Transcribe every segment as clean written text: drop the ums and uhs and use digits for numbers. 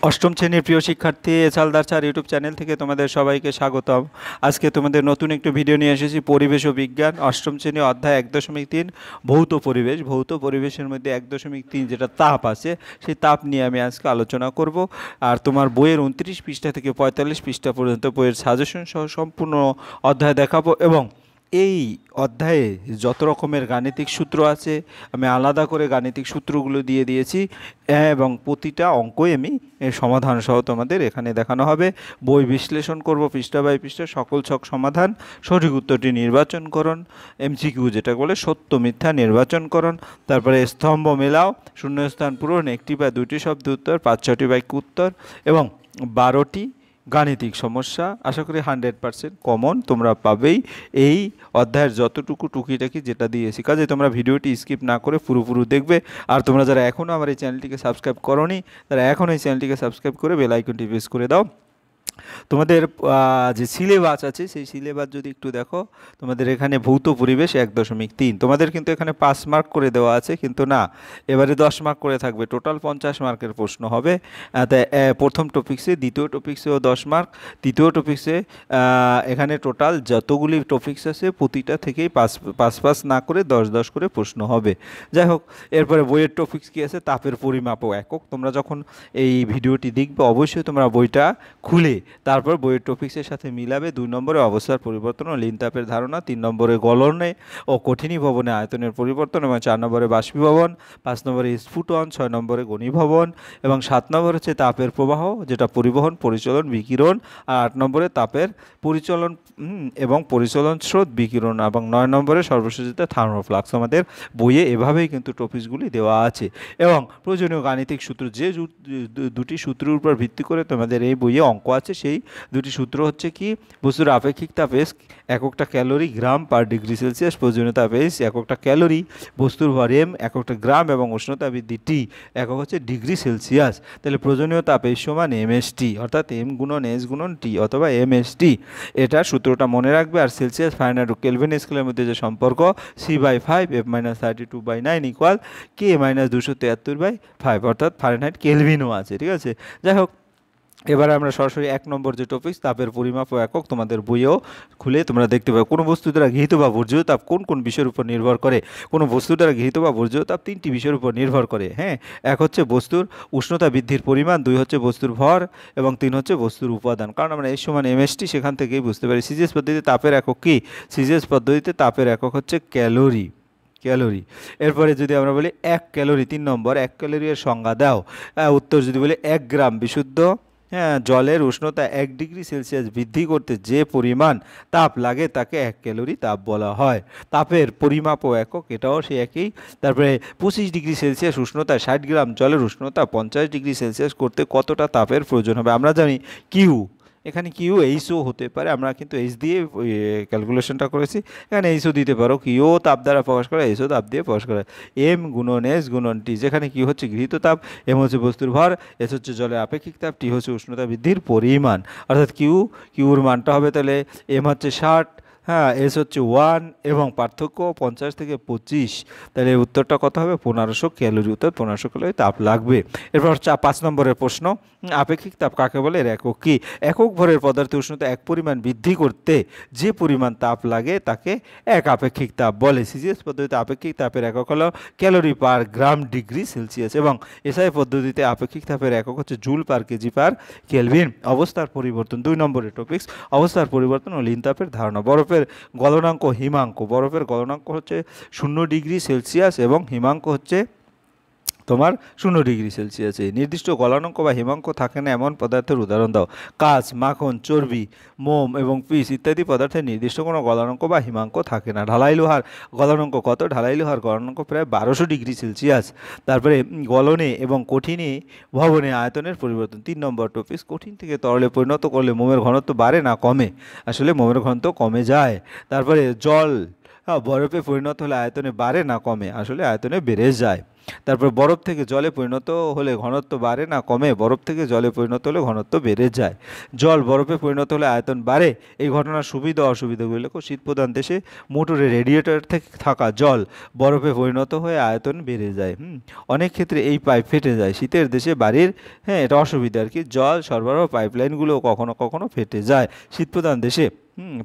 অষ্টম শ্রেণীর প্রিয় শিক্ষার্থী এছালদার স্যার ইউটিউব চ্যানেল থেকে তোমাদের সবাইকে স্বাগতম। আজকে তোমাদের নতুন একটু ভিডিও নিয়ে এসেছি পরিবেশ ও বিজ্ঞান অষ্টম শ্রেণী অধ্যায় 1.3 ভৌত পরিবেশ। ভৌত পরিবেশের মধ্যে 1.3 যেটা তাপ আছে সেই তাপ নিয়ে আমি আজকে আলোচনা করব। আর তোমার বইয়ের 29 পৃষ্ঠা থেকে 45 পৃষ্ঠা পর্যন্ত বইয়ের সাজেশন সহ সম্পূর্ণ অধ্যায় দেখাবো এবং এই অধ্যায়ে যত রকমের গাণিতিক সূত্র আছে আমি আলাদা করে গাণিতিক সূত্রগুলো দিয়ে দিয়েছি এবং প্রতিটা অঙ্কই আমি সমাধান সহ তোমাদের এখানে দেখানো হবে। বই বিশ্লেষণ করব পৃষ্ঠা বাই পৃষ্ঠা, সকল ছক সমাধান, সঠিক উত্তরটি নির্বাচন করুন, এমসিকিউ যেটা বলে সত্য মিথ্যা নির্বাচন করুন, তারপরে স্তম্ভ মেলাও, শূন্যস্থান পূরণ, একটি বা দুটি শব্দ উত্তর, 5-6টি বাক্য উত্তর এবং 12টি গাণিতিক সমস্যা। আশা করি 100% কমন তোমরা পাবেই এই অধ্যায়ের যতটুকু টুকিটাকি যেটা দিয়েছি। কাজে তোমরা ভিডিওটি স্কিপ না করে পুরোপুরি দেখবে। আর তোমরা যারা এখনও আমার এই চ্যানেলটিকে সাবস্ক্রাইব করোনি তারা এখন এই চ্যানেলটিকে সাবস্ক্রাইব করে বেল আইকনটি প্রেস করে দাও। তোমাদের যে সিলেবাস আছে সেই সিলেবাস যদি একটু দেখো, তোমাদের এখানে ভৌত পরিবেশ 1.3 তোমাদের কিন্তু এখানে 5 মার্ক করে দেওয়া আছে, কিন্তু না, এবারে 10 মার্ক করে থাকবে। টোটাল 50 মার্কের প্রশ্ন হবে। তাই প্রথম টপিক্সে, দ্বিতীয় টপিক্সেও 10 মার্ক, তৃতীয় টপিক্সে এখানে টোটাল যতগুলি টপিক্স আছে প্রতিটা থেকেই 5 না করে 10 করে প্রশ্ন হবে। যাই হোক, এরপরে বইয়ের টপিক্স কী আছে, তাপের পরিমাপ ও একক। তোমরা যখন এই ভিডিওটি দেখবে অবশ্যই তোমরা বইটা খুলে তারপর বইয়ের টপিক্সের সাথে মিলাবে। 2 নম্বরে অবস্থার পরিবর্তন ও লিন তাপের ধারণা, 3 নম্বরে গলনে ও কঠিনীভবনে আয়তনের পরিবর্তন এবং 4 নম্বরে বাষ্পীভবন, 5 নম্বরে স্ফুটন, 6 নম্বরে ঘনীভবন এবং 7 নম্বর হচ্ছে তাপের প্রবাহ যেটা পরিবহন, পরিচলন, বিকিরণ, আর 8 নম্বরে তাপের পরিচলন এবং পরিচলন স্রোত, বিকিরণ এবং 9 নম্বরে সর্বশেষ থার্মোফ্লাক্স। আমাদের বইয়ে এভাবেই কিন্তু টপিকসগুলি দেওয়া আছে এবং প্রয়োজনীয় গাণিতিক সূত্র, যে দুটি সূত্রের উপর ভিত্তি করে তোমাদের এই বইয়ে অঙ্ক আছে সেই দুটি সূত্র হচ্ছে কি, বস্তুর আপেক্ষিক তাপ এস এককটা ক্যালোরি গ্রাম পার ডিগ্রি সেলসিয়াস, প্রয়োজনীয় তাপ এস এককটা ক্যালোরি, বস্তুর ভর এম এককটা গ্রাম এবং উষ্ণতা বৃদ্ধি টি একক হচ্ছে ডিগ্রি সেলসিয়াস। তাহলে প্রয়োজনীয় তাপ এস সমান এম এস টি, অর্থাৎ এম গুণন এস গুণন টি অথবা এম এস টি, এটা সূত্রটা মনে রাখবে। আর সেলসিয়াস ফারেনহাইট ও কেলভিন স্কেলের মধ্যে যে সম্পর্ক C/5 F-32/9 ইকুয়াল K-273/5, অর্থাৎ ফারেনহাইট কেলভিনও আছে। ঠিক আছে, যাই হোক, এবার আমরা সরাসরি 1 নম্বর যে টপিক তাপের পরিমাপ ও একক, তোমাদের বইয়েও খুলে তোমরা দেখতে পাবে। কোনো বস্তু দ্বারা গৃহীত বা বর্জ্য তাপ কোন কোন বিষয়ের উপর নির্ভর করে। কোনো বস্তু দ্বারা গৃহীত বা বর্জ্য তাপ 3টি বিষয়ের উপর নির্ভর করে। হ্যাঁ, 1 হচ্ছে বস্তুর উষ্ণতা বৃদ্ধির পরিমাণ, 2 হচ্ছে বস্তুর ভর এবং 3 হচ্ছে বস্তুর উপাদান। কারণ আমরা এই সমান এমএসটি সেখান থেকেই বুঝতে পারি। সিজিএস পদ্ধতিতে তাপের একক কি? সিজিএস পদ্ধতিতে তাপের একক হচ্ছে ক্যালোরি। ক্যালোরি। এরপরে যদি আমরা বলি 1 ক্যালোরি, 3 নম্বর 1 ক্যালোরি এর সংজ্ঞা দাও। উত্তর যদি বলি 1 গ্রাম বিশুদ্ধ জলের উষ্ণতা 1 ডিগ্রি সেলসিয়াস বৃদ্ধি করতে যে পরিমাণ তাপ লাগে তাকে 1 ক্যালোরি তাপ বলা হয়। তাপের পরিমাপ ও একক এটাও সে একই। তারপরে 25 ডিগ্রি সেলসিয়াস উষ্ণতায় 60 গ্রাম জলের উষ্ণতা 50 ডিগ্রি সেলসিয়াস করতে কতটা তাপের প্রয়োজন হবে। আমরা জানি কিউ, এখানে কিউ এইচও হতে পারে, আমরা কিন্তু এইচ দিয়ে ক্যালকুলেশনটা করেছি। এখানে এইচও দিতে পারো, কিউ তাপ দ্বারা প্রকাশ করা, এইচও তাপ দিয়ে প্রকাশ করা। এম গুণন এস গুণন টি, যেখানে কিউ হচ্ছে গৃহীত তাপ, এম হচ্ছে বস্তুর ভর, এস হচ্ছে জলের আপেক্ষিক তাপ, টি হচ্ছে উষ্ণতা বৃদ্ধির পরিমাণ। অর্থাৎ কিউর মানটা হবে তাহলে এম হচ্ছে 60, হ্যাঁ, এস হচ্ছে 1 এবং পার্থক্য 50 থেকে 25, তাহলে উত্তরটা কত হবে? 1500 ক্যালোরি। উত্তর 1500 ক্যালোরি তাপ লাগবে। এরপর 5 নম্বরের প্রশ্ন, আপেক্ষিক তাপ কাকে বলে, এর একক কি? একক ভরের পদার্থের উষ্ণতা এক পরিমাণ বৃদ্ধি করতে যে পরিমাণ তাপ লাগে তাকে এক আপেক্ষিক তাপ বলে। সিজিএস পদ্ধতিতে আপেক্ষিক তাপের একক হলো calorie per gram degree Celsius এবং এসআই পদ্ধতিতে আপেক্ষিক তাপের একক হচ্ছে joule per kg per kelvin. অবস্থার পরিবর্তন 2 নম্বরের টপিক্স, অবস্থার পরিবর্তন ও লিন তাপের ধারণা। বরফের গলনাঙ্ক হিমাঙ্ক, বরফের গলনাঙ্ক হচ্ছে 0 ডিগ্রি সেলসিয়াস এবং হিমাঙ্ক হচ্ছে তোমার 0 ডিগ্রি সেলসিয়াসে। নির্দিষ্ট গলনাঙ্ক বা হিমাঙ্ক থাকে না এমন পদার্থের উদাহরণ দাও। কাঁচ, মাখন, চর্বি, মোম এবং পিস ইত্যাদি পদার্থের নির্দিষ্ট কোনো গলনাঙ্ক বা হিমাঙ্ক থাকে না। ঢালাই লোহার গলনাঙ্ক কত? ঢালাই লোহার গলনাঙ্ক প্রায় 1200 ডিগ্রি সেলসিয়াস। তারপরে গলনে এবং কঠিনে ভবনে আয়তনের পরিবর্তন। 3 নম্বর টপিক, কঠিন থেকে তরলে পরিণত করলে মোমের ঘনত্ব বাড়ে না কমে? আসলে মোমের ঘনত্ব কমে যায়। তারপরে জল হ্যাঁ, বরফে পরিণত হলে আয়তনে বাড়ে না কমে? আসলে আয়তনে বেড়ে যায়। তারপর বরফ থেকে জলে পরিণত হলে ঘনত্ব বাড়ে না কমে? বরফ থেকে জলে পরিণত হলে ঘনত্ব বেড়ে যায়। জল বরফে পরিণত হলে আয়তন বাড়ে। এই ঘটনার সুবিধা অসুবিধাগুলো লেখো। শীতপ্রধান দেশে মোটরে রেডিয়েটর থেকে থাকা জল বরফে পরিণত হয়ে আয়তন বেড়ে যায়। অনেক ক্ষেত্রে এই পাইপ ফেটে যায়। শীতের দেশে বাড়ির, হ্যাঁ, এটা অসুবিধা আর কি, জল সরবরাহ পাইপলাইনগুলো কখনো কখনো ফেটে যায়। শীতপ্রধান দেশে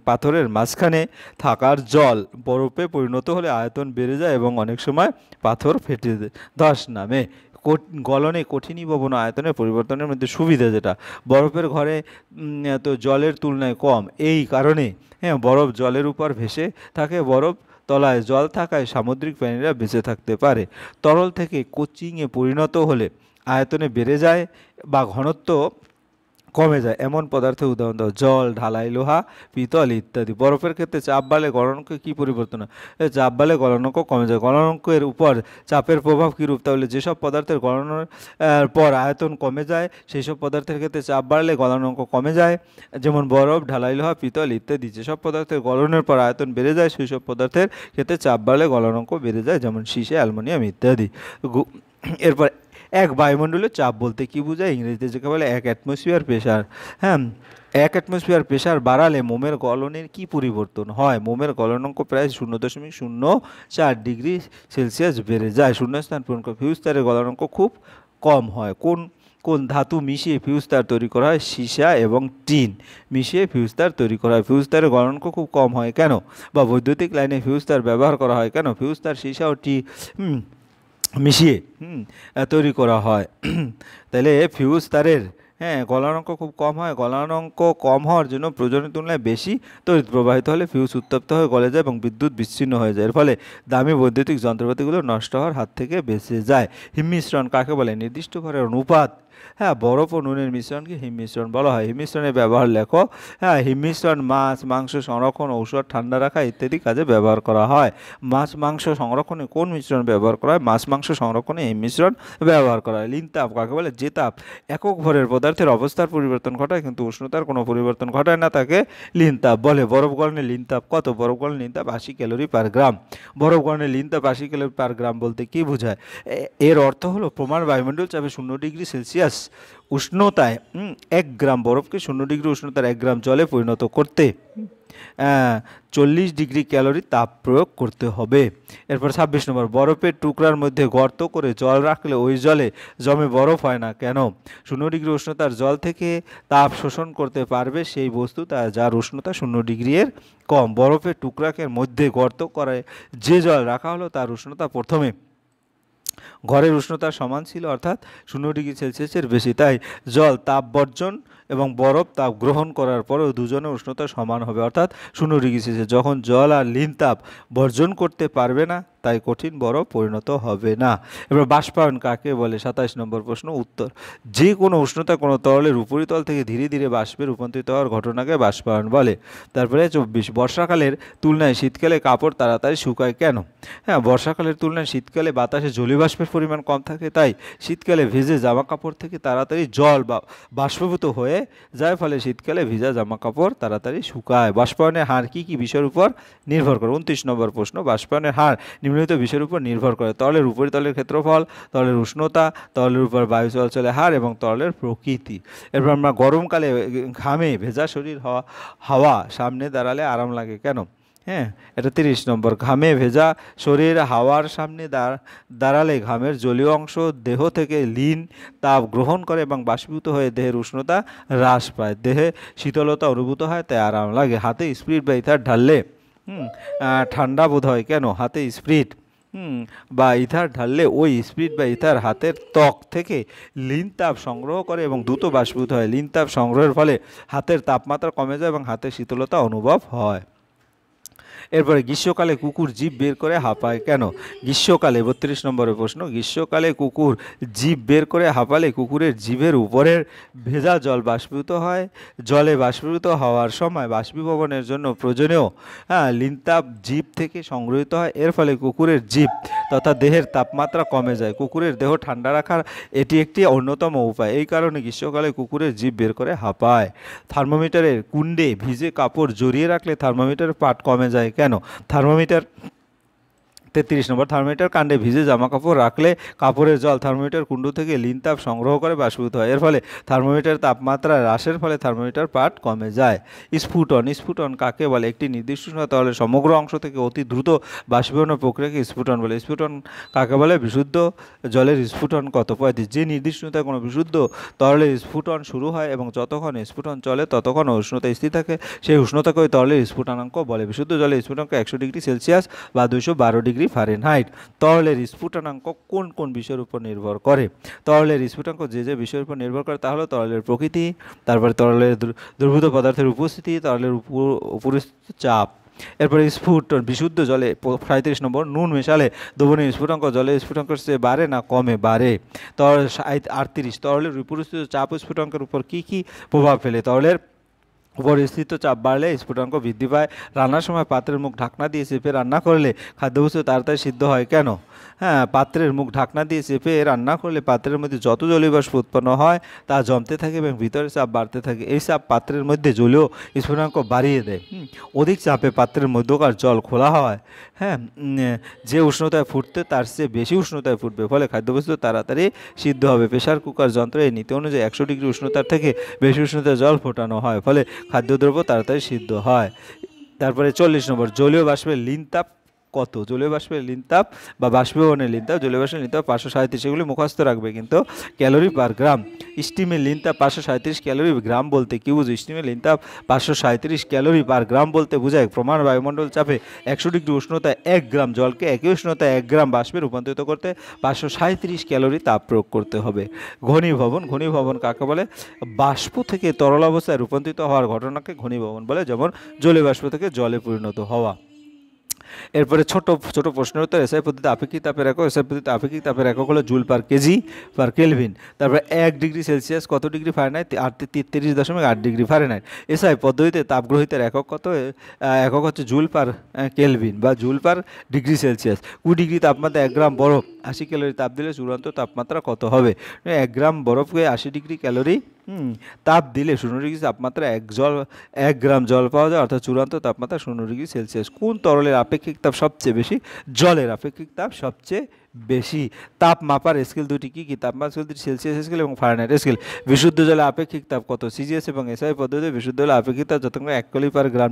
পাথরের মাঝখানে থাকার জল বরফে পরিণত হলে আয়তন বেড়ে যায় এবং অনেক সময় পাথর ফেটে যায়। 10 নামে গলনে কঠিনীভবন আয়তনের পরিবর্তনের মধ্যে সুবিধা যেটা, বরফের ঘরে তো জলের তুলনায় কম, এই কারণে, হ্যাঁ, বরফ জলের উপর ভেসে থাকে। বরফ তলায় জল থাকায় সামুদ্রিক প্রাণীরা বেঁচে থাকতে পারে। তরল থেকে কোচিংয়ে পরিণত হলে আয়তনে বেড়ে যায় বা ঘনত্ব কমে যায় এমন পদার্থের উদাহরণ দাও। জল, ঢালাই লোহা, পিতল ইত্যাদি। বরফের ক্ষেত্রে চাপ বাড়লে গলনাঙ্কে কী পরিবর্তন হয়? চাপ বাড়লে গলনাঙ্ক কমে যায়। গলনাঙ্কের উপর চাপের প্রভাব কীরূপ? তাহলে যেসব পদার্থের গলনের পর আয়তন কমে যায় সেই সব পদার্থের ক্ষেত্রে চাপ বাড়লে গলনাঙ্ক কমে যায়, যেমন বরফ, ঢালাই লোহা, পিতল ইত্যাদি। যেসব পদার্থের গলনের পর আয়তন বেড়ে যায় সেই সব পদার্থের ক্ষেত্রে চাপ বাড়লে গলনাঙ্ক বেড়ে যায়, যেমন সীসা, অ্যালুমিনিয়াম ইত্যাদি। এরপর এক বায়ুমণ্ডলের চাপ বলতে কী বোঝায়? ইংরেজিতে যাকে বলে এক অ্যাটমসফিয়ার প্রেশার। হ্যাঁ, এক অ্যাটমসফিয়ার প্রেশার বাড়ালে মোমের গলনের কী পরিবর্তন হয়? মোমের গলনাঙ্ক প্রায় 0.04 ডিগ্রি সেলসিয়াস বেড়ে যায়। শূন্যস্থান পূরণ করে। ফিউজ তারের গলনাঙ্ক খুব কম হয়। কোন কোন ধাতু মিশিয়ে ফিউজ তার তৈরি করা হয়? সীসা এবং টিন মিশিয়ে ফিউজ তার তৈরি করা হয়। ফিউজ তারের গলনাঙ্ক খুব কম হয় কেন? বা বৈদ্যুতিক লাইনে ফিউজ তার ব্যবহার করা হয় কেন? ফিউজ তার সীসা ও মিশিয়ে তৈরি করা হয়। তাহলে ফিউজ তারের, হ্যাঁ, গলনাঙ্ক খুব কম হয়। গলনাঙ্ক কম হওয়ার জন্য প্রয়োজনের তুলনায় বেশি তড়িৎ প্রবাহিত হলে ফিউজ উত্তপ্ত হয়ে গলে যায় এবং বিদ্যুৎ বিচ্ছিন্ন হয়ে যায়। এর ফলে দামি বৈদ্যুতিক যন্ত্রপাতিগুলো নষ্ট হওয়ার হাত থেকে বেঁচে যায়। হিমমিশ্রণ কাকে বলে? নির্দিষ্ট ভরের অনুপাত, হ্যাঁ, বরফ ও নুনের মিশ্রণকে হিমমিশ্রণ বলা হয়। হিমমিশ্রণের ব্যবহার লেখো। হ্যাঁ, হিমমিশ্রণ মাছ মাংস সংরক্ষণ, ঔষধ ঠান্ডা রাখা ইত্যাদি কাজে ব্যবহার করা হয়। মাছ মাংস সংরক্ষণে কোন মিশ্রণ ব্যবহার করা হয়? মাছ মাংস সংরক্ষণে হিমমিশ্রণ ব্যবহার করা হয়। লিন তাপ কাকে বলে? যে তাপ একক ভরের পদার্থের অবস্থার পরিবর্তন ঘটায় কিন্তু উষ্ণতার কোনো পরিবর্তন ঘটায় না তাকে লিন তাপ বলে। বরফ গলনে লিন তাপ কত? বরফ গলনে লিন তাপ 80 ক্যালোরি পার গ্রাম। বরফ গলনে লিন তাপ 80 ক্যালোরি পার গ্রাম বলতে কী বোঝায়? এর অর্থ হলো প্রমাণ বায়ুমণ্ডল চাপে 0 ডিগ্রি সেলসিয়াস উষ্ণতায় 1 গ্রাম বরফকে 0 ডিগ্রি উষ্ণতার 1 গ্রাম জলে পরিণত করতে 40 ডিগ্রি ক্যালোরি তাপ প্রয়োগ করতে হবে। এরপর 26 নম্বর, বরফের টুকরার মধ্যে গর্ত করে জল রাখলে ওই জলে জমে বরফ হয় না কেন? 0 ডিগ্রি উষ্ণতার জল থেকে তাপ শোষণ করতে পারবে সেই বস্তু যার উষ্ণতা 0 ডিগ্রি এর কম। বরফের টুকরাকে মধ্যে গর্ত করে যে জল রাখা হলো তার উষ্ণতা প্রথমে ঘরের উষ্ণতার সমান ছিল, অর্থাৎ 0 ডিগ্রি সেলসিয়াসের বেশি। তাই জল তাপ বর্জন এবং বরফ তাপ গ্রহণ করার পরেও দুজনের উষ্ণতা সমান হবে, অর্থাৎ 0 ডিগ্রি সেলসিয়াস। যখন জল আর লিন তাপ বর্জন করতে পারবে না তাই কঠিন বরফ পরিণত হবে না। এবার বাষ্পায়ন কাকে বলে? 27 নম্বর প্রশ্ন। উত্তর, যে কোনো উষ্ণতা কোনো তরলের উপরিতল থেকে ধীরে ধীরে বাষ্পে রূপান্তরিত হওয়ার ঘটনাকে বাষ্পায়ন বলে। তারপরে 24, বর্ষাকালের তুলনায় শীতকালে কাপড় তাড়াতাড়ি শুকায় কেন? হ্যাঁ, বর্ষাকালের তুলনায় শীতকালে বাতাসে জলীয়বাষ্পের পরিমাণ কম থাকে, তাই শীতকালে ভিজে জামা কাপড় থেকে তাড়াতাড়ি জল বা বাষ্পীভূত হয়ে যায়, ফলে শীতকালে ভিজা জামা কাপড় তাড়াতাড়ি শুকায়। বাষ্পায়নের হার কী কী বিষয়ের উপর নির্ভর করে? 29 নম্বর প্রশ্ন। বাষ্পায়নের হার নিম্নলিখিত বিষয়ের উপর নির্ভর করে: তরলের উপরিতলের ক্ষেত্রফল, তরলের উষ্ণতা, তরলের উপর বায়ু চলাচলের হার এবং তরলের প্রকৃতি। এরপর আমরা গরমকালে ঘামে ভেজা শরীর হাওয়া সামনে দাঁড়ালে আরাম লাগে কেন? হ্যাঁ, এটা 30 নম্বর। ঘামে ভেজা শরীর হাওয়ার সামনে দাঁড়ালে ঘামের জলীয় অংশ দেহ থেকে লিন তাপ গ্রহণ করে এবং বাষ্পীভূত হয়ে দেহের উষ্ণতা হ্রাস পায়, দেহে শীতলতা অনুভূত হয়, তাই আরাম লাগে। হাতে স্পিরিট বা ইথার ঢাললে ঠান্ডা বোধ হয় কেন? হাতে স্পিরিট বা ইথার ঢাললে ওই স্পিরিট বা ইথার হাতের ত্বক থেকে লিন তাপ সংগ্রহ করে এবং দ্রুত বাষ্পীভূত হয়। লিন তাপ সংগ্রহের ফলে হাতের তাপমাত্রা কমে যায় এবং হাতের শীতলতা অনুভব হয়। এরপরে গ্রীষ্মকালে কুকুর জিভ বের করে হাঁপায় কেন? গ্রীষ্মকালে 32 নম্বরের প্রশ্ন। গ্রীষ্মকালে কুকুর জিভ বের করে হাঁপালে কুকুরের জিভের উপরের ভেজা জল বাষ্পীভূত হয়। জলে বাষ্পীভূত হওয়ার সময় বাষ্পীভবনের জন্য প্রয়োজনীয় লিনতাপ জিভ থেকে সংগৃহীত হয়। এর ফলে কুকুরের জিভ তথা দেহের তাপমাত্রা কমে যায়। কুকুরের দেহ ঠান্ডা রাখার এটি একটি অন্যতম উপায়। এই কারণে গ্রীষ্মকালে কুকুরের জিভ বের করে হাঁপায়। থার্মোমিটারের কুণ্ডে ভিজে কাপড় জড়িয়ে রাখলে থার্মোমিটারের পাঠ কমে যায় কেন? থার্মোমিটার 33 নম্বর, থার্মোমিটার কাণ্ডে ভিজে জামাকাপড় রাখলে কাপড়ের জল থার্মোমিটার কুণ্ডু থেকে লিন তাপ সংগ্রহ করে বাষ্পীভূত হয়। এর ফলে থার্মোমিটার তাপমাত্রা হ্রাসের ফলে থার্মোমিটার পাঠ কমে যায়। স্ফুটন, স্ফুটন কাকে বলে? একটি নির্দিষ্ট সময় তরলের সমগ্র অংশ থেকে অতি দ্রুত বাষ্পীভবনের প্রক্রিয়াকে স্ফুটন বলে। স্ফুটন কাকে বলে? বিশুদ্ধ জলের স্ফুটন কত? 35। যে নির্দিষ্ট উষ্ণতায় কোনো বিশুদ্ধ তরলের স্ফুটন শুরু হয় এবং যতক্ষণ স্ফুটন চলে ততক্ষণ উষ্ণতা স্থির থাকে, সেই উষ্ণতাকে ওই তরলের স্ফুটনাঙ্ক বলে। বিশুদ্ধ জলের স্ফুটনাঙ্ক 100 ডিগ্রি সেলসিয়াস বা 212 ডিগ্রি ফারেনহাইট। তরলের স্ফুটনাঙ্ক কোন কোন বিষয়ের উপর নির্ভর করে? তরলের স্ফুটনাঙ্ক যে যে বিষয়ের উপর নির্ভর করে তা হলো তরলের প্রকৃতি, তারপরে তরলের দ্রবীভূত পদার্থের উপস্থিতি, তরলের উপরিস্থিত চাপ। এরপরে স্ফুটন, বিশুদ্ধ জলে 37 নম্বর, নুন মেশালে দ্রবণীয় স্ফুটনাঙ্ক জলের স্ফুটনাঙ্কের চেয়ে বাড়ে না কমে? বাড়ে। 38, তরলের উপরিস্থিত চাপ স্ফুটনাঙ্কের উপর কী কী প্রভাব ফেলে? তরলের উপরিস্থিত চাপ বাড়লে স্ফুটনাঙ্ক বৃদ্ধি পায়। রান্নার সময় পাত্রের মুখ ঢাকনা দিয়ে চেপে রান্না করলে খাদ্যবস্তু তাড়াতাড়ি সিদ্ধ হয় কেন? হ্যাঁ, পাত্রের মুখ ঢাকনা দিয়ে চেপে রান্না করলে পাত্রের মধ্যে যত জলীয় বাষ্প উৎপন্ন হয় তা জমতে থাকে এবং ভিতরে চাপ বাড়তে থাকে। এই চাপ পাত্রের মধ্যে জলীয় স্ফুটনাঙ্ক বাড়িয়ে দেয়। অধিক চাপে পাত্রের মধ্যকার জল খোলা হয়, হ্যাঁ, যে উষ্ণতায় ফুটতে তার চেয়ে বেশি উষ্ণতায় ফুটবে, ফলে খাদ্যবস্তু তাড়াতাড়ি সিদ্ধ হবে। প্রেসার কুকার যন্ত্রে এই নীতি অনুযায়ী 100 ডিগ্রি উষ্ণতার থেকে বেশি উষ্ণতায় জল ফোটানো হয়, ফলে খাদ্যদ্রব্য তাড়াতাড়ি সিদ্ধ হয়। তারপরে 40 নম্বর, জলীয় বাষ্পের লিন তাপ কত? জলীয় বাষ্পের লিন তাপ বা বাষ্পীভবনের লিন তাপ, জলীয় বাষ্পের লিন তাপ 537, এগুলি মুখস্থ রাখবে কিন্তু। ক্যালোরি পার গ্রাম, স্টিমের লিন তাপ 537 ক্যালোরি। গ্রাম বলতে কি বুঝো? স্টিমের লিন তাপ 537 ক্যালোরি পার গ্রাম বলতে বোঝায় প্রমাণ বায়ুমণ্ডল চাপে 100 ডিগ্রি উষ্ণতায় 1 গ্রাম জলকে একই উষ্ণতায় 1 গ্রাম বাষ্পে রূপান্তরিত করতে 537 ক্যালোরি তাপ প্রয়োগ করতে হবে। ঘনীভবন, ঘনীভবন কাকে বলে? বাষ্প থেকে তরল অবস্থায় রূপান্তরিত হওয়ার ঘটনাকে ঘনীভবন বলে, যেমন জলীয় বাষ্প থেকে জলে পরিণত হওয়া। এরপরে ছোট ছোট প্রশ্নের উত্তর। এসআই পদ্ধতিতে আপেক্ষিক তাপের একক, এসআই পদ্ধতিতে আপেক্ষিক তাপের একক হলো joule per kg per kelvin. তারপরে 1 ডিগ্রি সেলসিয়াস কত degree Fahrenheit? 33.8 degree Fahrenheit. SI পদ্ধতিতে তাপগ্রহিতার একক কত? একক হচ্ছে জুল পার কেলভিন বা joule per degree Celsius. 20 degree তাপমাত্রা 1 গ্রাম বরফ 80 ক্যালোরি তাপ দিলে চূড়ান্ত তাপমাত্রা কত হবে? 1 গ্রাম বরফকে 80 ডিগ্রি ক্যালোরি তাপ দিলে 0 ডিগ্রি তাপমাত্রা 1 গ্রাম জল পাওয়া যায়, অর্থাৎ চূড়ান্ত তাপমাত্রা 0 ডিগ্রি সেলসিয়াস। কোন তরলের আপেক্ষিক তাপ সবচেয়ে বেশি? জলের আপেক্ষিক তাপ সবচেয়ে বেশি। তাপ মাপার স্কেল দুটি কী কী? তাপমাত্রা স্কেল দুটি সেলসিয়াস স্কেল এবং ফারেনহাইট স্কেল। বিশুদ্ধ জলে আপেক্ষিক তাপ কত? সিজিএস এবং এসআই পদ্ধতিতে বিশুদ্ধ জলে আপেক্ষিক তাপ যথাক্রমে 1 ক্যালোরি পার গ্রাম,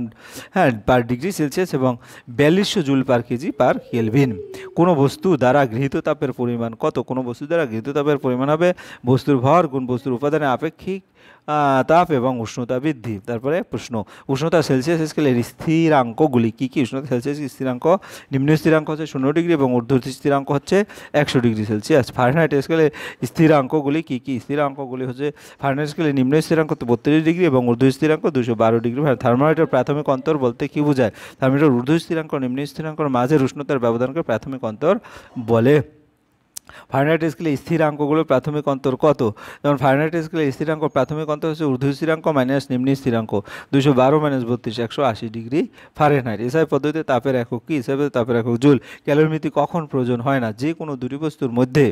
হ্যাঁ, পার ডিগ্রি সেলসিয়াস এবং 4200 joule per kg per kelvin. কোনো বস্তু দ্বারা গৃহীত তাপের পরিমাণ কত? কোনো বস্তু দ্বারা গৃহীত তাপের পরিমাণ হবে বস্তুর ভর গুণ বস্তুর উপাদানের আপেক্ষিক তাপ এবং উষ্ণতা বৃদ্ধি। তারপরে প্রশ্ন, উষ্ণতা সেলসিয়াস স্কেলের স্থিরাঙ্কগুলি কী কী? উষ্ণতা সেলসিয়াস স্থিরাঙ্ক, নিম্ন স্থিরাঙ্ক হচ্ছে 0 ডিগ্রি এবং ঊর্ধ্ব স্থিরাঙ্ক হচ্ছে 100 ডিগ্রি সেলসিয়াস। ফারেনহাইট স্কেলের স্থিরাঙ্কগুলি কী কী? স্থিরাঙ্কগুলি হচ্ছে ফারেনহাইট স্কেলের নিম্ন স্থিরাঙ্ক 32 ডিগ্রি এবং ঊর্ধ্ব স্থিরাঙ্ক 212 ডিগ্রি। থার্মোমিটার প্রাথমিক অন্তর বলতে কী বোঝায়? থার্মোমিটার ঊর্ধ্ব স্থিরাঙ্ক নিম্ন স্থিরাঙ্কের মাঝের উষ্ণতার ব্যবধানকে প্রাথমিক অন্তর বলে। ফারেনহাইট স্কেলে স্থিরাঙ্কগুলোর প্রাথমিক অন্তর কত? যেমন ফারেনহাইট স্কেলে স্থিরাঙ্ক প্রাথমিক অন্তর হচ্ছে ঊর্ধ্ব স্থিরাঙ্ক মাইনাস নিম্ন স্থিরাঙ্ক 212 মাইনাস 32 180 ডিগ্রি ফারেনহাইট। এসআই পদ্ধতিতে তাপের একক কী? এসআই পদ্ধতিতে তাপের একক জুল। ক্যালোরিমিতি কখন প্রয়োজন হয় না? যে কোনো দুটি বস্তুর মধ্যে,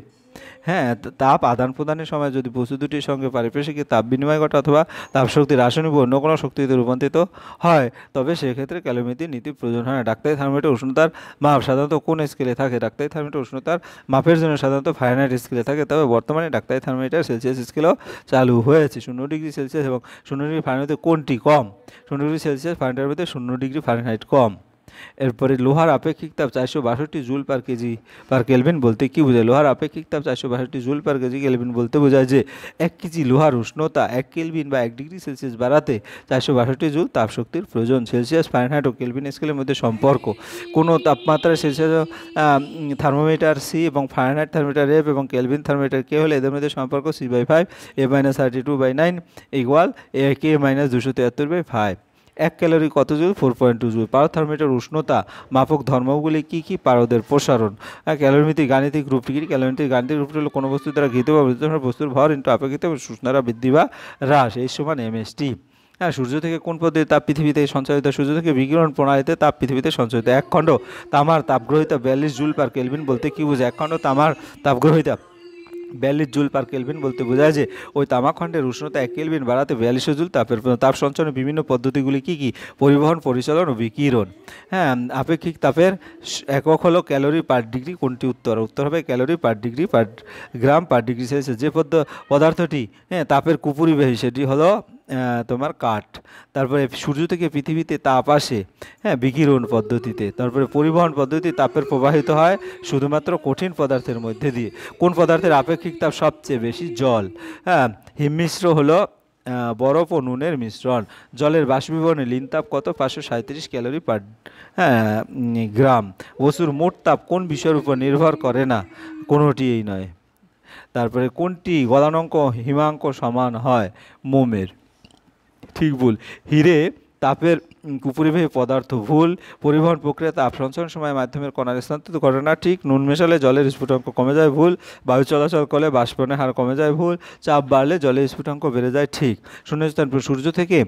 হ্যাঁ, তাপ আদান প্রদানের সময় যদি বস্তু দুটির সঙ্গে পারিপার্শ্বিক তাপ বিনিময় ঘটে অথবা তাপশক্তি রাসায়নিক অন্য কোনো শক্তিতে রূপান্তরিত হয়, তবে সেক্ষেত্রে ক্যালোরিমিতির নীতি প্রয়োজন হয় না। ডাক্তারি থার্মোমিটার উষ্ণতার মাপ সাধারণত কোন স্কেলে থাকে? ডাক্তারি থার্মোমিটার উষ্ণতার মাপের জন্য সাধারণত ফারেনহাইট স্কেলে থাকে, তবে বর্তমানে ডাক্তারি থার্মোমিটার সেলসিয়াস স্কেলেও চালু হয়েছে। 0 ডিগ্রি সেলসিয়াস এবং 0 ডিগ্রি ফারেনহাইটে কোনটি কম? 0 ডিগ্রি সেলসিয়াস ফারেনহাইটের মধ্যে 0 ডিগ্রি ফারেনহাইট কম। এরপরে লোহার আপেক্ষিক তাপ 462 joule per kg per kelvin বলতে কী বোঝায়? লোহার আপেক্ষিক তাপ 462 জুল পার কেজি কেলভিন বলতে বোঝায় যে 1 কেজি লোহার উষ্ণতা 1 কেলভিন বা 1 ডিগ্রি সেলসিয়াস বাড়াতে 462 জুল তাপশক্তির প্রয়োজন। সেলসিয়াস, ফারেনহাইট ও কেলভিন স্কেলের মধ্যে সম্পর্ক। কোনো তাপমাত্রা সেলসিয়াস থার্মোমিটার সি এবং ফারেনহাইট থার্মোমিটার এফ এবং কেলভিন থার্মোমিটার কে হলে এদের মধ্যে সম্পর্ক C/5 A-32/9 equal K - 273/5। 1 calorie কত জুল? 4.2 জুল। পারদ থার্মোমিটার উষ্ণতা মাপক ধর্মগুলি কী কী? পারদের প্রসারণ। ক্যালোরিমিতিক গাণিতিক রূপটি কী? ক্যালোরিমিতিক গাণিতিক রূপটি হলো কোনো বস্তু দ্বারা গৃহীত বা বস্তুর ভর ইন্টু আপেক্ষিক উষ্ণতা বৃদ্ধি বা হ্রাস, এই সমান MST। হ্যাঁ, সূর্য থেকে কোন পদ্ধতিতে তাপ পৃথিবীতে সঞ্চারিত? সূর্য থেকে বিকিরণ প্রণালীতে তাপ পৃথিবীতে সঞ্চারিত। এক খণ্ড তামার তাপগ্রহিতা 42 জুল পার কেলভিন বলতে কি বোঝায়? এক খণ্ড তামার তাপগ্রহিতা 42 জুল পার কেলভিন বলতে বোঝায় যে ওই তামাখণ্ডের উষ্ণতা 1 কেলভিন বাড়াতে 42 জুল তাপ সঞ্চালনের বিভিন্ন পদ্ধতিগুলি কি কি? পরিবহন, পরিচালন ও বিকিরণ। হ্যাঁ, আপেক্ষিক তাপের একক হলো ক্যালোরি পার ডিগ্রি। কোনটি উত্তর? উত্তর হবে ক্যালোরি পার ডিগ্রি পার গ্রাম পার ডিগ্রি সেলসিয়াস। যে পদার্থটি তাপের কুপরিবাহী সেটি হলো তোমার কাঠ। তারপরে সূর্য থেকে পৃথিবীতে তাপ আসে বিকিরণ পদ্ধতিতে। তারপরে পরিবহন পদ্ধতি তাপের প্রবাহিত হয় শুধুমাত্র কঠিন পদার্থের মধ্যে দিয়ে। কোন পদার্থের আপেক্ষিক তাপ সবচেয়ে বেশি? জল। হিমমিশ্র হলো বরফ ও নুনের মিশ্রণ। জলের বাষ্পীভবনে লীন তাপ কত? 537 ক্যালোরি পার গ্রাম। বস্তুর মোট তাপ কোন বিষয়ের উপর নির্ভর করে না? কোনোটিই নয়। তারপরে কোনটি গলনাঙ্ক হিমাঙ্ক সমান হয়? মোমের। ঠিক ভুল। হিরে তাপের কুপরিবাহী পদার্থ। ভুল। পরিবহন প্রক্রিয়া তাপ সঞ্চালন সময় মাধ্যমের কণার স্থানান্তরিত করে না। ঠিক। নুন মেশালে জলের স্ফুটনাঙ্ক কমে যায়। ভুল। বায়ু চলাচল করলে বাষ্পনের হার কমে যায়। ভুল। চাপ বাড়লে জলের স্ফুটনাঙ্ক বেড়ে যায়। ঠিক। শূন্যস্থান। সূর্য থেকে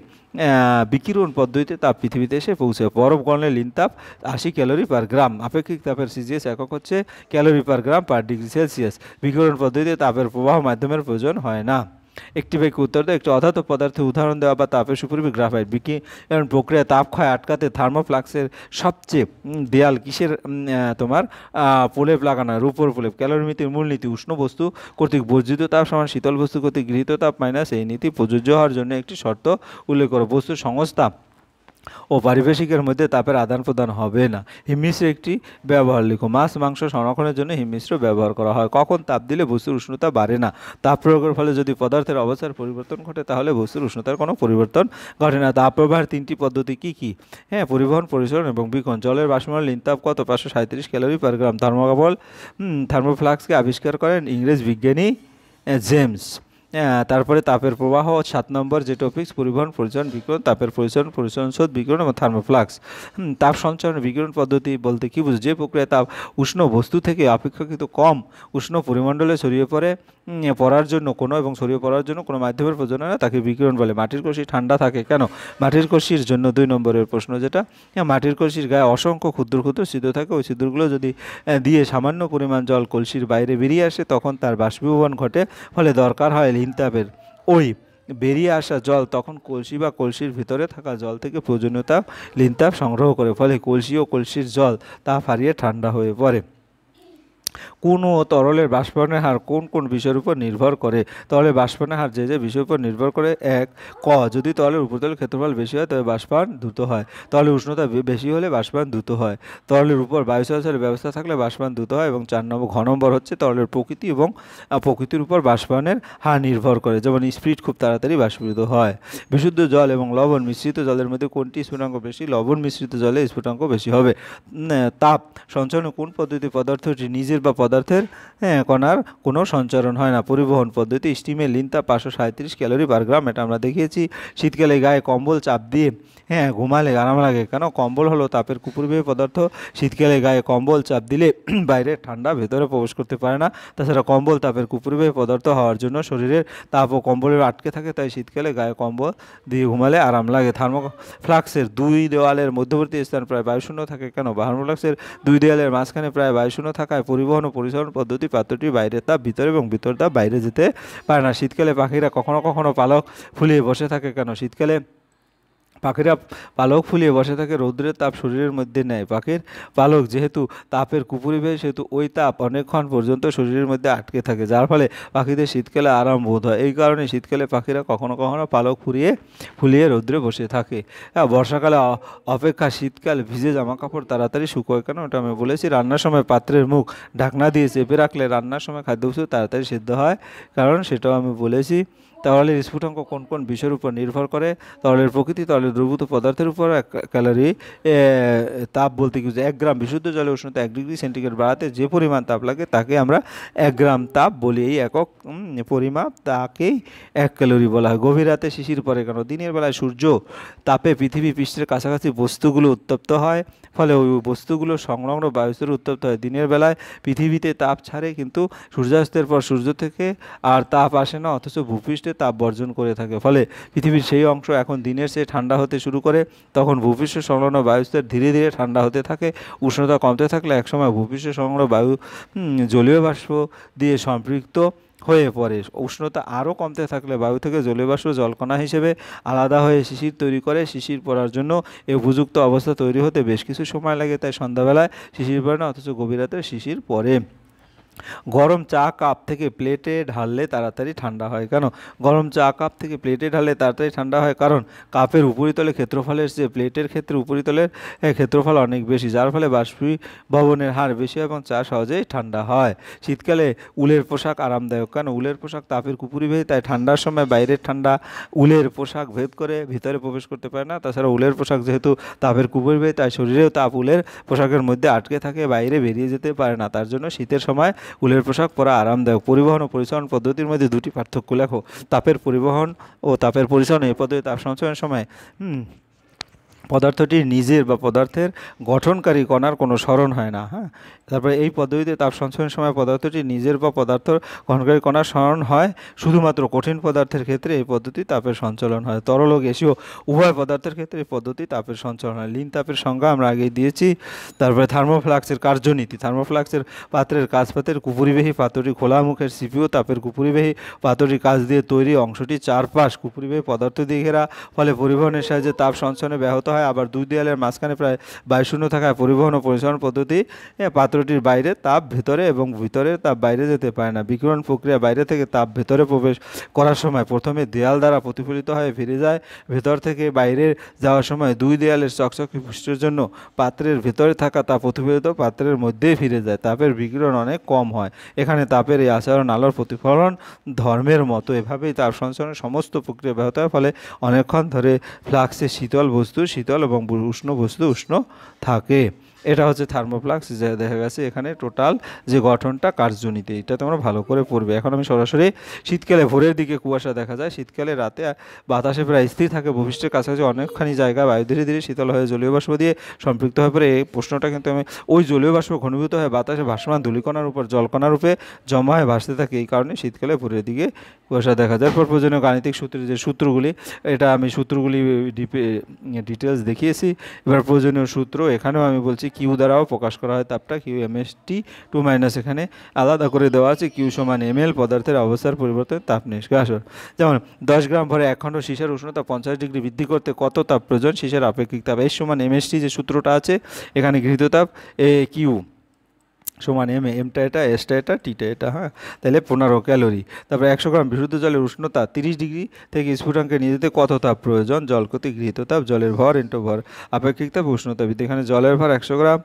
বিকিরণ পদ্ধতিতে তাপ পৃথিবীতে এসে পৌঁছায়। বরফ গলনে লীন তাপ 80 ক্যালোরি পার গ্রাম। আপেক্ষিক তাপের সিজিএস একক হচ্ছে ক্যালোরি পার গ্রাম পার ডিগ্রি সেলসিয়াস। বিকিরণ পদ্ধতিতে তাপের প্রবাহ মাধ্যমের প্রয়োজন হয় না। একটি বাক্যে উত্তর দেয়। একটি অধাতু পদার্থের উদাহরণ দেওয়া বা তাপের সুপরিবাহী গ্রাফাইট। বিকিরণ প্রক্রিয়া তাপ ক্ষয় আটকাতে থার্মোফ্লাক্সের সবচেয়ে দেয়াল কিসের তোমার প্রলেপ লাগানো? রূপোর প্রলেপ। ক্যালোরিমিতির মূলনীতি উষ্ণ বস্তু কর্তৃক বর্জিত তাপ সমান শীতল বস্তু কর্তৃক গৃহীত তাপ মাইনাস এই নীতি প্রযোজ্য হওয়ার জন্য একটি শর্ত উল্লেখ করো। বস্তুর সংস্থা ও পারিবেশিকের মধ্যে তাপের আদান প্রদান হবে না। হিমমিশ্র একটি ব্যবহার লিখো। মাছ মাংস সংরক্ষণের জন্য হিমমিশ্র ব্যবহার করা হয়। কখন তাপ দিলে বস্তুর উষ্ণতা বাড়ে না? তাপ প্রয়োগের ফলে যদি পদার্থের অবস্থার পরিবর্তন ঘটে তাহলে বস্তুর উষ্ণতার কোনো পরিবর্তন ঘটে না। তাপ প্রবাহের তিনটি পদ্ধতি কি কি? পরিবহন, পরিচালন এবং বিকিরণ। জলের বাষ্পীভবন লীন তাপ কত? 537 ক্যালোরি পার গ্রাম। থার্মোফ্লাক্সকে আবিষ্কার করেন ইংরেজ বিজ্ঞানী জেমস। তারপরে তাপের প্রবাহ 7 নম্বর যে টপিক্স পরিবহন, পরিচালন, বিকিরণ। তাপের পরিচালন শোধ, বিকিরণ এবং থার্মোফ্লাক্স। তাপ সঞ্চালন বিকিরণ পদ্ধতি বলতে কি বুঝো? যে প্রক্রিয়ায় তাপ উষ্ণ বস্তু থেকে অপেক্ষাকৃত কম উষ্ণ পরিমণ্ডলে ছড়িয়ে পড়ার জন্য কোনো মাধ্যমের প্রয়োজন হয় না তাকে বিকিরণ বলে। মাটির কলসি ঠান্ডা থাকে কেন? মাটির কলসির জন্য 2 নম্বরের প্রশ্ন যেটা, মাটির কলসির গায়ে অসংখ্য ক্ষুদ্র ক্ষুদ্র ছিদ্র থাকে। ওই ছিদ্রগুলো যদি দিয়ে সামান্য পরিমাণ জল কলসির বাইরে বেরিয়ে আসে তখন তার বাষ্পীভবন ঘটে, ফলে দরকার হয় লীন তাপের। ওই বেরিয়ে আসা জল তখন কলসি বা কলসির ভিতরে থাকা জল থেকে প্রয়োজনীয় তাপ লীন তাপ সংগ্রহ করে, ফলে কলসি ও কলসির জল তাপ হারিয়ে ঠান্ডা হয়ে পড়ে। কোন তরলের বাষ্পায়নের হার কোন কোন বিষয়ের উপর নির্ভর করে? তরলের বাষ্পায়নের হার যে বিষয়ের উপর নির্ভর করে। এক, ক, যদি তরলের উপরিতলের ক্ষেত্রফল বেশি হয় তবে বাষ্পায়ন দ্রুত হয়। তরলের উষ্ণতা বেশি হলে বাষ্পায়ন দ্রুত হয়। তরলের উপর বায়ু চলাচলের ব্যবস্থা থাকলে বাষ্পায়ন দ্রুত হয়। এবং 4 নম্বর, ঘ নম্বর হচ্ছে তরলের প্রকৃতি এবং প্রকৃতির উপর বাষ্পায়নের হার নির্ভর করে। যেমন স্পিরিট খুব তাড়াতাড়ি বাষ্পীভূত হয়। বিশুদ্ধ জল এবং লবণ মিশ্রিত জলের মধ্যে কোনটি স্ফুটনাঙ্ক বেশি? লবণ মিশ্রিত জলে স্ফুটনাঙ্ক বেশি হবে। তাপ সঞ্চালনের কোন পদ্ধতি পদার্থটি নিজের বা পদার্থের কণার কোনো সঞ্চারণ হয় না? পরিবহন পদ্ধতি। স্টিমের লীন তাপ 537 ক্যালোরি পার গ্রাম, এটা আমরা দেখিয়েছি। শীতকালে গায়ে কম্বল চাপ দিয়ে ঘুমালে আরাম লাগে কেন? কম্বল হলো তাপের কুপরিবাহী পদার্থ। শীতকালে গায়ে কম্বল চাপ দিলে বাইরের ঠান্ডা ভেতরে প্রবেশ করতে পারে না। তাছাড়া কম্বল তাপের কুপরিবাহী পদার্থ হওয়ার জন্য শরীরের তাপ ও কম্বলের আটকে থাকে, তাই শীতকালে গায়ে কম্বল দিয়ে ঘুমালে আরাম লাগে। থার্মোফ্লাক্সের 2 দেওয়ালের মধ্যবর্তী স্থান প্রায় বায়ুশূন্য থাকে কেন? থার্মোফ্লাক্সের 2 দেওয়ালের মাঝখানে প্রায় বায়ুশূন্য থাকায় পরিবহন ও পরিচালন পদ্ধতি পাত্রটি বাইরের তাপ ভিতরে এবং ভিতর তাপ বাইরে যেতে পারে না। শীতকালে পাখিরা কখনো কখনো পালক ফুলিয়ে বসে থাকে কেন? শীতকালে পাখিরা পালক ফুলিয়ে বসে থাকে রৌদ্রের তাপ শরীরের মধ্যে নেয়। পাখির পালক যেহেতু তাপের কুপরিবাহী সেহেতু ওই তাপ অনেকক্ষণ পর্যন্ত শরীরের মধ্যে আটকে থাকে, যার ফলে পাখিদের শীতকালে আরাম বোধ হয়। এই কারণে শীতকালে পাখিরা কখনো কখনো পালক ফুলিয়ে রৌদ্রে বসে থাকে। বর্ষাকালে অপেক্ষা শীতকাল ভিজে জামা কাপড় তাড়াতাড়ি শুকোয় কেন? ওটা আমি বলেছি। রান্নার সময় পাত্রের মুখ ঢাকনা দিয়ে চেপে রাখলে রান্নার সময় খাদ্যবস্তু তাড়াতাড়ি সিদ্ধ হয় কারণ, সেটাও আমি বলেছি। তরলের স্ফুটনাঙ্ক কোন কোন বিষয়ের উপর নির্ভর করে? তরলের প্রকৃতি, তরলের দ্রবীভূত পদার্থের উপর। ক্যালোরি তাপ বলতে কি? 1 গ্রাম বিশুদ্ধ জলের উষ্ণতা 1 ডিগ্রি সেন্টিগ্রেড বাড়াতে যে পরিমাণ তাপ লাগে তাকে আমরা 1 গ্রাম তাপ বলি। এই একক পরিমাপ তাকেই 1 ক্যালোরি বলা হয়। গভীর রাতে শিশির পড়ে কেন? দিনের বেলায় সূর্য তাপে পৃথিবী পৃষ্ঠের কাছাকাছি বস্তুগুলো উত্তপ্ত হয়, ফলে ওই বস্তুগুলো সংলগ্ন বায়ুস্তরে উত্তপ্ত হয়। দিনের বেলায় পৃথিবীতে তাপ ছাড়ে কিন্তু সূর্যাস্তের পর সূর্য থেকে আর তাপ আসে না, অথচ ভূপৃষ্ঠে ভূপৃষ্ঠে তাপ বর্জন করে থাকে, ফলে পৃথিবীর সেই অংশ এখন দিনের চেয়ে ঠান্ডা হতে শুরু করে। তখন ভূপৃষ্ঠ সংলগ্ন বায়ুস্তর ধীরে ধীরে ঠান্ডা হতে থাকে। উষ্ণতা কমতে থাকলে একসময় ভূপৃষ্ঠ সংলগ্ন বায়ু জলীয় বাষ্প দিয়ে সম্পৃক্ত হয়ে পড়ে। উষ্ণতা আরও কমতে থাকলে বায়ু থেকে জলীয় বাষ্প জলকণা হিসেবে আলাদা হয়ে শিশির তৈরি করে। শিশির পড়ার জন্য এই উপযুক্ত অবস্থা তৈরি হতে বেশ কিছু সময় লাগে, তাই সন্ধ্যাবেলায় শিশির পড়ে না, অথচ গভীর রাতে শিশির পড়ে। গরম চা কাপ থেকে প্লেটে ঢাললে তাড়াতাড়ি ঠান্ডা হয় কেন? গরম চা কাপ থেকে প্লেটে ঢাললে তাড়াতাড়ি ঠান্ডা হয় কারণ কাপের উপরিতলে ক্ষেত্রফলের চেয়ে প্লেটের ক্ষেত্রে উপরিতলের ক্ষেত্রফল অনেক বেশি, যার ফলে বাষ্পীভবনের হার বেশি এবং চা সহজেই ঠান্ডা হয়। শীতকালে উলের পোশাক আরামদায়ক কেন? উলের পোশাক তাপের কুপুরিবাহী, তাই ঠান্ডার সময় বাইরের ঠান্ডা উলের পোশাক ভেদ করে ভিতরে প্রবেশ করতে পারে না। তাছাড়া উলের পোশাক যেহেতু তাপের কুপুরিবাহী, তাই শরীরেও তাপ উলের পোশাকের মধ্যে আটকে থাকে, বাইরে বেরিয়ে যেতে পারে না। তার জন্য শীতের সময় উলের পোশাক পরা আরামদায়ক। পরিবহন ও পরিচালন পদ্ধতির মধ্যে দুটি পার্থক্য লেখো। তাপের পরিবহন ও তাপের পরিচালন এই পদ্ধতি তাপ সঞ্চয়ের সময় পদার্থটির নিজের বা পদার্থের গঠনকারী কণার কোনো স্মরণ হয় না। তারপরে এই পদ্ধতিতে তাপ সঞ্চয়ের সময় পদার্থটির নিজের বা পদার্থের গঠনকারী কণার স্মরণ হয়। শুধুমাত্র কঠিন পদার্থের ক্ষেত্রে এই পদ্ধতি তাপের সঞ্চালন হয়। তরল ও গ্যাসীয় উভয় পদার্থের ক্ষেত্রে এই পদ্ধতি তাপের সঞ্চালন হয়। লিন তাপের সংজ্ঞা আমরা আগেই দিয়েছি। তারপরে থার্মোফ্লাক্সের কার্যনীতি। থার্মোফ্লাক্সের পাত্রের কাঁচপাতের কুপুরিবাহী পাত্রটি খোলা মুখের সিপিও তাপের কুপুরিবাহী পাত্রটির কাঁচ দিয়ে তৈরি। অংশটি চারপাশ কুপুরিবাহী পদার্থ দিয়ে ঘেরা, ফলে পরিবহনের সাহায্যে তাপ সঞ্চালনে ব্যাহত হয়। আবার দুই দেয়ালের মাঝখানে প্রায় বায়ুশূন্য থাকায় পরিবহন ও পরিচালন পদ্ধতি পাত্রটির বাইরে তাপ ভেতরে এবং ভিতরে তাপ বাইরে যেতে পারে না। বিকিরণ প্রক্রিয়া বাইরে থেকে তাপ ভেতরে প্রবেশ করার সময় প্রথমে দেয়াল দ্বারা প্রতিফলিত হয়ে ফিরে যায়। ভেতর থেকে বাইরে যাওয়ার সময় দুই দেয়ালের চকচকে পৃষ্ঠের জন্য পাত্রের ভেতরে থাকা তাপ প্রতিফলিত পাত্রের মধ্যেই ফিরে যায়। তাপের বিকিরণ অনেক কম হয়। এখানে তাপের এই আচরণ আলোর প্রতিফলন ধর্মের মতো। এভাবেই তাপ সঞ্চালনের সমস্ত প্রক্রিয়া ব্যাহত হয়, ফলে অনেকক্ষণ ধরে ফ্লাক্সে শীতল বস্তু শীতল এবং উষ্ণ বস্তু উষ্ণ থাকে। এটা হচ্ছে থার্মোফ্লাক্স, যা দেখা গেছে এখানে টোটাল যে গঠনটা কার্যনীতি, এটা তোমরা ভালো করে পড়বে। এখন আমি সরাসরি শীতকালে ভোরের দিকে কুয়াশা দেখা যায়। শীতকালে রাতে বাতাসে প্রায় স্থির থাকে, ভূপৃষ্ঠের কাছাকাছি অনেকখানি জায়গা বায়ু ধীরে ধীরে শীতল হয়ে জলীয় বাষ্প দিয়ে সম্পৃক্ত হয়ে পড়ে। এই প্রশ্নটা কিন্তু আমি ওই জলীয় বাষ্প ঘনীভূত হয়ে বাতাসে ভাসমান ধূলিকণার উপর জলকণা রূপে জমা হয়ে ভাসতে থাকে। এই কারণে শীতকালে ভোরের দিকে কুয়াশা দেখা যায়। এরপর প্রয়োজনীয় গাণিতিক সূত্রের যে সূত্রগুলি, এটা আমি সূত্রগুলি ডিটেলস দেখিয়েছি। এবার প্রয়োজনীয় সূত্র এখানেও আমি বলছি কিউ দ্বারাও প্রকাশ করা হয় তাপটা, কিউ এমএসটি টু মাইনাস এখানে আলাদা করে দেওয়া আছে। কিউ সমান এমএল, পদার্থের অবস্থার পরিবর্তনে তাপ নিষ্কাশন। যেমন 10 গ্রাম ভরে 1 খণ্ড সীসার উষ্ণতা 50 ডিগ্রি বৃদ্ধি করতে কত তাপ প্রয়োজন? সীসার আপেক্ষিক তাপ এস সমান এমএসটি যে সূত্রটা আছে, এখানে গৃহীত তাপ এ কিউ সমান এম, এমটা এটা, এসটা এটা, টিটা এটা। তাহলে 15 ক্যালোরি। তারপরে 100 গ্রাম বিশুদ্ধ জলের উষ্ণতা 30 ডিগ্রি থেকে স্ফুটনাঙ্কে নিয়ে যেতে কত তাপ প্রয়োজন? জল কর্তৃক গৃহীত তাপ, জলের ভর ইন্টু ভর, আপেক্ষিক তাপ, উষ্ণতা বৃদ্ধি। এখানে জলের ভর 100 গ্রাম,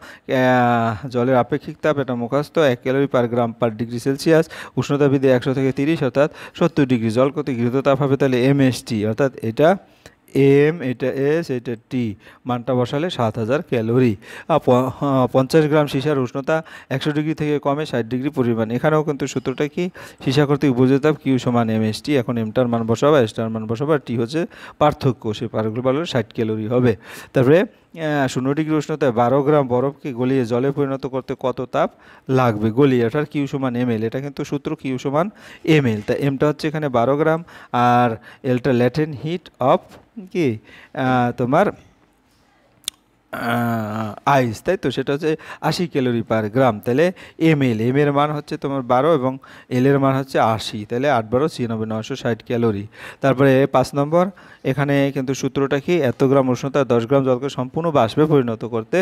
জলের আপেক্ষিক তাপ এটা মুখস্থ 1 ক্যালোরি পার গ্রাম পার ডিগ্রি সেলসিয়াস। উষ্ণতা বৃদ্ধি 100 থেকে 30 অর্থাৎ 70 ডিগ্রি। জল কর্তৃক গৃহীত তাপ হবে তাহলে এমএসটি, অর্থাৎ এটা এম, এটা এস, এটা টি, মানটা বসালে 7000 ক্যালোরি। 50 গ্রাম সীসার উষ্ণতা 100 ডিগ্রি থেকে কমে 60 ডিগ্রি পরিমাণ। এখানেও কিন্তু সূত্রটা কি? সীসা কর্তৃক বুঝে তাপ কিউ সমান এমএসটি। এখন এমটার মান বসাবা, এসটার মান বসাবা, টি হচ্ছে পার্থক্য, সে পার্থক্য বললে 60 ক্যালোরি হবে। তারপরে 0 ডিগ্রি উষ্ণতায় 12 গ্রাম বরফকে গলিয়ে জলে পরিণত করতে কত তাপ লাগবে? গলিয়ে, অর্থাৎ কিউ সমান এমএল। এটা কিন্তু সূত্র কিউ সমান এমএল। তা এমটা হচ্ছে এখানে 12 গ্রাম, আর এলটা ল্যাটেন্ট হিট অফ কি তোমার আইস, তাই তো, সেটা হচ্ছে 80 ক্যালোরি পার গ্রাম। তাহলে এমএল, এম এর মান হচ্ছে তোমার 12 এবং এল এর মান হচ্ছে 80, তাহলে 8 12 96, 960 ক্যালোরি। তারপরে 5 নম্বর, এখানে কিন্তু সূত্রটা কি? এত গ্রাম উষ্ণতা 10 গ্রাম জলকে সম্পূর্ণ বাষ্পে পরিণত করতে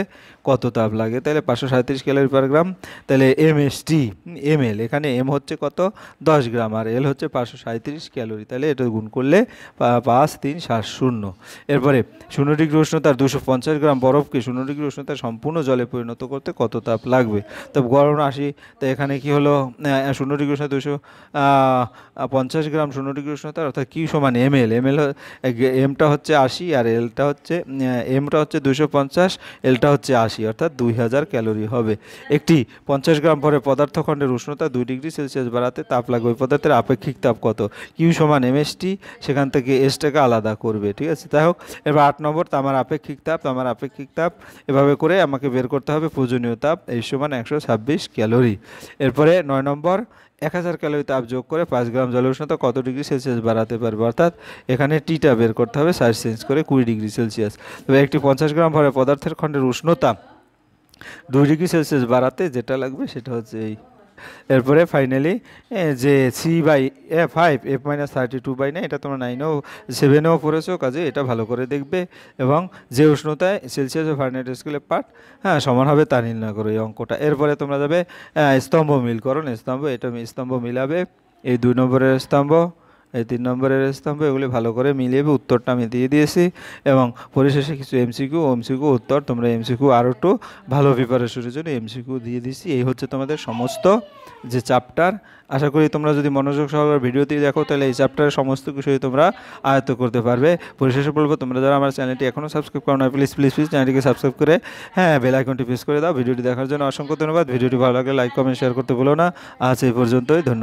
কত তাপ লাগে? তাহলে 537 ক্যালোরি পার গ্রাম। তাহলে এমএসটি, এমএল, এখানে এম হচ্ছে কত? 10 গ্রাম, আর এল হচ্ছে 537 ক্যালোরি। তাহলে এটা গুণ করলে 5 3 7 0। এরপরে 0 ডিগ্রি উষ্ণতার 250 গ্রাম বরফকে 0 ডিগ্রি উষ্ণতায় সম্পূর্ণ জলে পরিণত করতে কত তাপ লাগবে? তো গরম 80, তো এখানে কি হলো? 0 ডিগ্রি উষ্ণতা 250 গ্রাম 0 ডিগ্রি উষ্ণতা, অর্থাৎ কিউ সমান এমএল। এমএল এমটা হচ্ছে 80 আর এলটা হচ্ছে এমটা হচ্ছে 250, এলটা হচ্ছে 80, অর্থাৎ 2000 ক্যালোরি হবে। একটি 50 গ্রাম ভরে পদার্থখণ্ডের উষ্ণতা 2 ডিগ্রি সেলসিয়াস বাড়াতে তাপ লাগবে। ওই পদার্থের আপেক্ষিক তাপ কত? কিউ সমান এমএসটি, সেখান থেকে এসটাকে আলাদা করবে, ঠিক আছে। যাই হোক, এবার 8 নম্বর, তামার আপেক্ষিক তাপ। তামার আপেক্ষিক তাপ। এভাবে করে আমাকে বের করতে হবে প্রয়োজনীয় তাপ এই সমান 126 ক্যালোরি। এরপরে 9 নম্বর, 1000 ক্যালোরি তাপ যোগ করে 5 গ্রাম জলের উষ্ণতা কত ডিগ্রি সেলসিয়াস বাড়াতে পারবে, অর্থাৎ এখানে টিটা বের করতে হবে 60 চেঞ্জ করে 20 ডিগ্রি সেলসিয়াস। তবে একটি 50 গ্রাম ভরে পদার্থের খণ্ডের উষ্ণতা 2 ডিগ্রি সেলসিয়াস বাড়াতে যেটা লাগবে সেটা হচ্ছে এই। এরপরে ফাইনালি যে C/F5 F-32/9, এটা তোমরা 9এও 7এও পড়েছো, কাজে এটা ভালো করে দেখবে এবং যে উষ্ণতায় সেলসিয়াস ও ফারেনহাইট স্কেলে পাঠ সমান হবে তা নির্ণয় করো এই অঙ্কটা। এরপরে তোমরা যাবে স্তম্ভ মিলকরণ, এটা স্তম্ভ মিলাবে, এই 2 নম্বরের স্তম্ভ, এই 3 নম্বরের স্তম্ভ, এগুলি ভালো করে মিলিয়ে উত্তরটা আমি দিয়ে দিয়েছি এবং পরিশেষে কিছু এমসিকিউ উত্তর, তোমরা এমসিকিউ আরও একটু ভালো প্রিপারেশনের জন্য এমসিকিউ দিয়ে দিয়েছি। এই হচ্ছে তোমাদের সমস্ত যে চ্যাপ্টার। আশা করি তোমরা যদি মনোযোগ সহকারে ভিডিওটি দেখো তাহলে এই চ্যাপ্টারের সমস্ত বিষয় তোমরা আয়ত্ত করতে পারবে। পরিশেষে বলবো, তোমরা যারা আমার চ্যানেলটি এখনও সাবস্ক্রাইব করো না, প্লিজ চ্যানেলটিকে সাবস্ক্রাইব করে বেল আইকনটি প্রেস করে দাও। ভিডিওটি দেখার জন্য অসংখ্য ধন্যবাদ। ভিডিওটি ভালো লাগলে লাইক কমেন্ট শেয়ার করতে ভুলো না। আজ এই পর্যন্তই, ধন্যবাদ।